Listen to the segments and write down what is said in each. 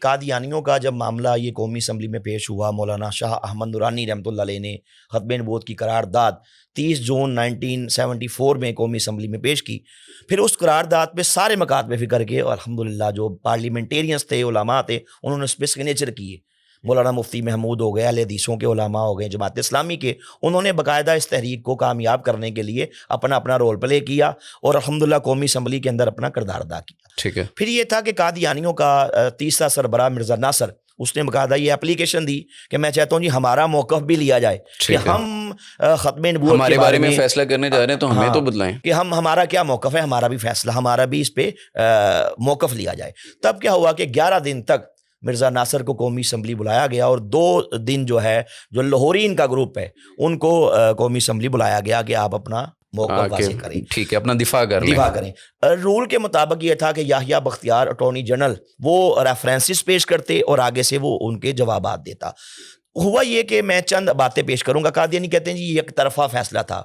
قادیانیوں کا جب معاملہ یہ قومی اسمبلی میں پیش ہوا، مولانا شاہ احمد نورانی رحمۃ اللہ علیہ نے ختم نبوت کی قرارداد 30 جون 1974 میں قومی اسمبلی میں پیش کی. پھر اس قرارداد پہ سارے مکاتب فکر کے اور الحمدللہ جو پارلیمنٹیرینس تھے، علماء تھے، انہوں نے اس پہ سگنیچر کیے. مولانا مفتی محمود ہو گئے، اہل حدیثوں کے علماء ہو گئے، جماعت اسلامی کے، انہوں نے باقاعدہ اس تحریک کو کامیاب کرنے کے لیے اپنا رول پلے کیا اور الحمدللہ قومی اسمبلی کے اندر اپنا کردار ادا کیا. ٹھیک ہے. پھر یہ تھا کہ قادیانیوں کا تیسرا سربراہ مرزا ناصر، اس نے باقاعدہ یہ اپلیکیشن دی کہ میں چاہتا ہوں جی ہمارا موقف بھی لیا جائے کہ ہم ختم نبوت ہمارے بارے میں فیصلہ کرنے جا رہے ہیں تو ہمیں تو بتلائیں کہ ہمارا کیا موقف ہے، ہمارا بھی فیصلہ، ہمارا بھی اس پہ موقف لیا جائے. تب کیا ہوا کہ 11 دن تک مرزا ناصر کو قومی اسمبلی بلایا گیا اور 2 دن جو ہے جو لاہورین کا گروپ ہے ان کو قومی اسمبلی بلایا گیا کہ آپ اپنا موقف واضح کریں. ٹھیک ہے، اپنا دفاع کریں. رول کے مطابق یہ تھا کہ یحییٰ بختیار اٹارنی جنرل وہ ریفرنسز پیش کرتے اور آگے سے وہ ان کے جوابات دیتا. ہوا یہ کہ میں چند باتیں پیش کروں گا. قادیانی کہتے ہیں جی یہ ایک طرفہ فیصلہ تھا،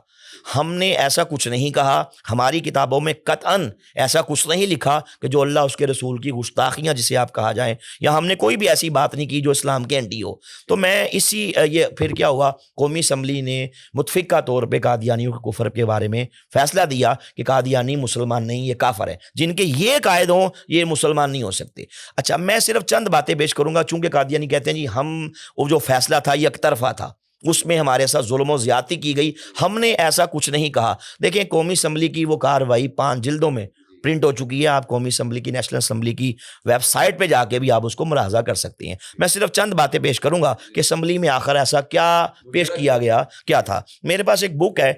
ہم نے ایسا کچھ نہیں کہا، ہماری کتابوں میں قطعاً ایسا کچھ نہیں لکھا کہ جو اللہ اس کے رسول کی گستاخیاں جسے آپ کہا جائیں، یا ہم نے کوئی بھی ایسی بات نہیں کی جو اسلام کے اینٹی ہو. تو میں یہ پھر کیا ہوا، قومی اسمبلی نے متفقہ طور پہ قادیانیوں کے کفر کے بارے میں فیصلہ دیا کہ قادیانی مسلمان نہیں، یہ کافر ہے، جن کے یہ قائد ہوں یہ مسلمان نہیں ہو سکتے. اچھا، میں صرف چند باتیں پیش کروں گا چونکہ قادیانی کہتے ہیں جی وہ جو فیصلہ تھا یہ یک طرفہ تھا، اس میں ہمارے ساتھ ظلم و زیادتی کی گئی، ہم نے ایسا کچھ نہیں کہا. دیکھیں قومی اسمبلی کی وہ کارروائی 5 جلدوں میں پرنٹ ہو چکی ہے، آپ قومی اسمبلی کی، نیشنل اسمبلی کی ویب سائٹ پہ جا کے بھی آپ اس کو ملاحظہ کر سکتے ہیں. میں صرف چند باتیں پیش کروں گا کہ اسمبلی میں آخر ایسا کیا پیش کیا گیا، کیا تھا. میرے پاس ایک بک ہے.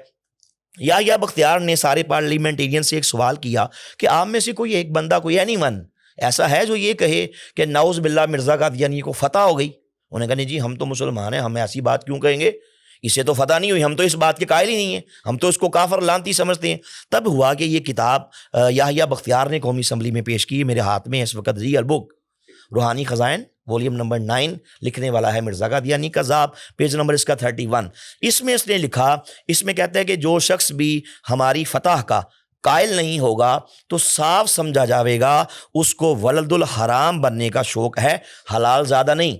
یحییٰ بختیار نے سارے پارلیمنٹیرین سے ایک سوال کیا کہ آپ میں سے کوئی ایک بندہ، کوئی اینی ون ایسا ہے جو یہ کہے کہ نعوذ باللہ مرزا قادیانی کو فتح ہو گئی؟ انہوں نے کہا نہیں جی ہم تو مسلمان ہیں، ہم ایسی بات کیوں کہیں گے، اسے تو فتح نہیں ہوئی، ہم تو اس بات کے قائل ہی نہیں ہیں، ہم تو اس کو کافر لانتی سمجھتے ہیں. تب ہوا کہ یہ کتاب یحییٰ بختیار نے قومی اسمبلی میں پیش کی. میرے ہاتھ میں اس وقت ریئل بک روحانی خزائن والیوم نمبر 9، لکھنے والا ہے مرزا قادیانی کذاب، پیج نمبر اس کا 31. اس میں اس نے لکھا، اس میں کہتا ہے کہ جو شخص بھی ہماری فتح کا قائل نہیں ہوگا تو صاف سمجھا جاوے گا اس کو ولد الحرام بننے کا شوق ہے، حلال زادہ نہیں.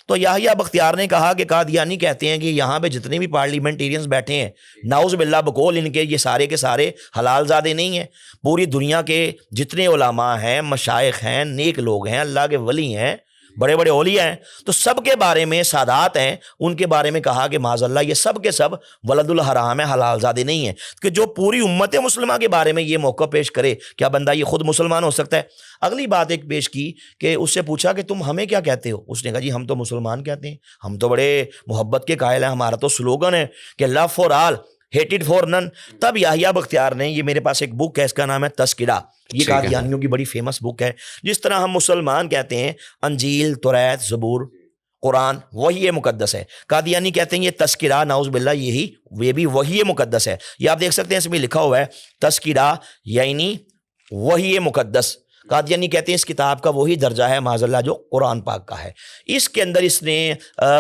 تو یحییٰ بختیار نے کہا کہ قادیانی کہتے ہیں کہ یہاں پہ جتنے بھی پارلیمنٹیرینز بیٹھے ہیں، نعوذ باللہ بقول ان کے، یہ سارے کے سارے حلال زادے نہیں ہیں. پوری دنیا کے جتنے علماء ہیں، مشائخ ہیں، نیک لوگ ہیں، اللہ کے ولی ہیں، بڑے بڑے اولیاء ہیں، تو سب کے بارے میں، سادات ہیں، ان کے بارے میں کہا کہ معاذ اللہ یہ سب کے سب ولد الحرام ہے، حلال زادے نہیں ہیں. کہ جو پوری امت مسلمہ کے بارے میں یہ موقع پیش کرے، کیا بندہ یہ خود مسلمان ہو سکتا ہے؟ اگلی بات ایک پیش کی کہ اس سے پوچھا کہ تم ہمیں کیا کہتے ہو؟ اس نے کہا جی ہم تو مسلمان کہتے ہیں، ہم تو بڑے محبت کے قائل ہیں، ہمارا تو سلوگن ہے کہ لو فار آل، ہیٹڈ فار نن. تب یحییٰ بختیار نے، یہ میرے پاس ایک بک ہے، اس کا نام ہے تذکرہ، یہ قادیانیوں کی بڑی فیمس بک ہے. جس طرح ہم مسلمان کہتے ہیں انجیل، توریت، زبور، قرآن وحی مقدس ہے، قادیانی کہتے ہیں یہ تذکرہ نعوذ باللہ یہ بھی وحی مقدس ہے. یہ آپ دیکھ سکتے ہیں، اس میں لکھا ہوا ہے تذکرہ یعنی وحی مقدس. قادیانی کہتے ہیں اس کتاب کا وہی درجہ ہے معاذ اللہ جو قرآن پاک کا ہے. اس کے اندر اس نے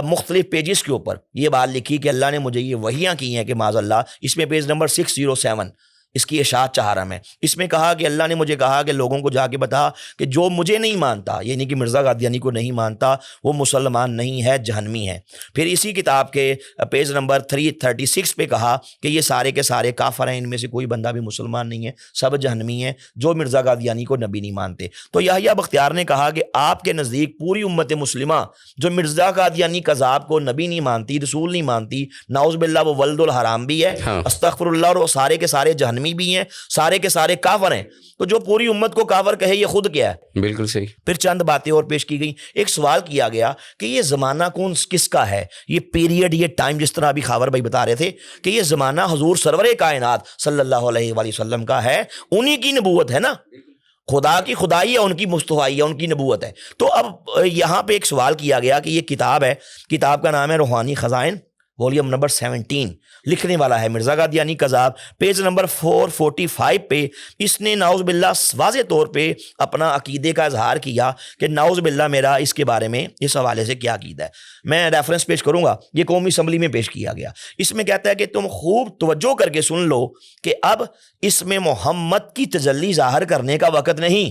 مختلف پیجز کے اوپر یہ بات لکھی کہ اللہ نے مجھے یہ وحیاں کی ہیں کہ معاذ اللہ، اس میں پیج نمبر 607 اس کی اشاعت چہارم ہے. اس میں کہا کہ اللہ نے مجھے کہا کہ لوگوں کو جا کے بتا کہ جو مجھے نہیں مانتا، یعنی کہ مرزا قادیانی کو نہیں مانتا، وہ مسلمان نہیں ہے، جہنمی ہے. پھر اسی کتاب کے پیج نمبر 336 پہ کہا کہ یہ سارے کے سارے کافر ہیں، ان میں سے کوئی بندہ بھی مسلمان نہیں ہے، سب جہنمی ہیں جو مرزا قادیانی کو نبی نہیں مانتے. تو یحییٰ بختیار نے کہا کہ آپ کے نزدیک پوری امت مسلمہ جو مرزا قادیانی کذاب کو نبی نہیں مانتی، رسول نہیں مانتی، نعوذ باللہ وہ ولد الحرام بھی ہے، استغفر اللہ، اور وہ سارے کے سارے جہنمی بھی ہیں، سارے کے سارے کافر ہیں. تو جو پوری امت کو کافر کہے یہ خود کیا ہے؟ بالکل صحیح. پھر چند باتیں اور پیش کی گئیں. ایک سوال کیا گیا کہ یہ زمانہ کس کا ہے، یہ پیریڈ، یہ ٹائم، جس طرح ابھی خاور بھائی بتا رہے تھے کہ یہ زمانہ حضور سرور کائنات صلی اللہ علیہ وآلہ وسلم کا ہے، انہی کی نبوت ہے نا، خدا کی خدائی ہے، ان کی مصطفائی ہے، ان کی نبوت ہے. تو اب یہاں پہ ایک سوال کیا گیا کہ یہ کتاب ہے، کتاب کا نام ہے روحانی خزائن والیوم نمبر 17، لکھنے والا ہے مرزا قادیانی کذاب. پیج نمبر 445 پہ اس نے نعوذ باللہ واضح طور پہ اپنا عقیدے کا اظہار کیا کہ نعوذ باللہ میرا اس کے بارے میں اس حوالے سے کیا عقیدہ ہے. میں ریفرنس پیش کروں گا، یہ قومی اسمبلی میں پیش کیا گیا. اس میں کہتا ہے کہ تم خوب توجہ کر کے سن لو کہ اب اس میں محمد کی تجلی ظاہر کرنے کا وقت نہیں.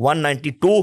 192,